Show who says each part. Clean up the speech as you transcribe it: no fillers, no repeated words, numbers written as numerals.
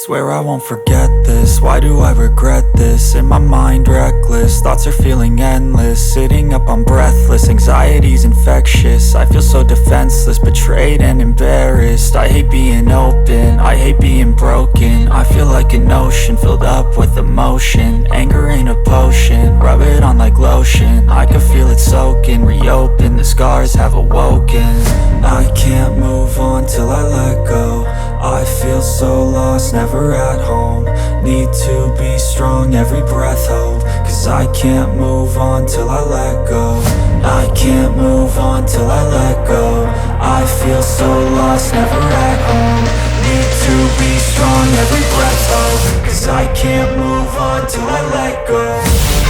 Speaker 1: Swear I won't forget this, why do I regret this? In my mind reckless, thoughts are feeling endless. Sitting up I'm breathless, anxiety's infectious. I feel so defenseless, betrayed and embarrassed. I hate being open, I hate being broken. I feel like an ocean filled up with emotion. Anger ain't a potion, rub it on like lotion. I can feel it soaking, reopen, the scars have awoken. I can't move on till I let go. I feel so lost, never at home. Need to be strong, every breath hope. Cause I can't move on till I let go. I can't move on till I let go. I feel so lost, never at home. Need to be strong, every breath hope. Cause I can't move on till I let go.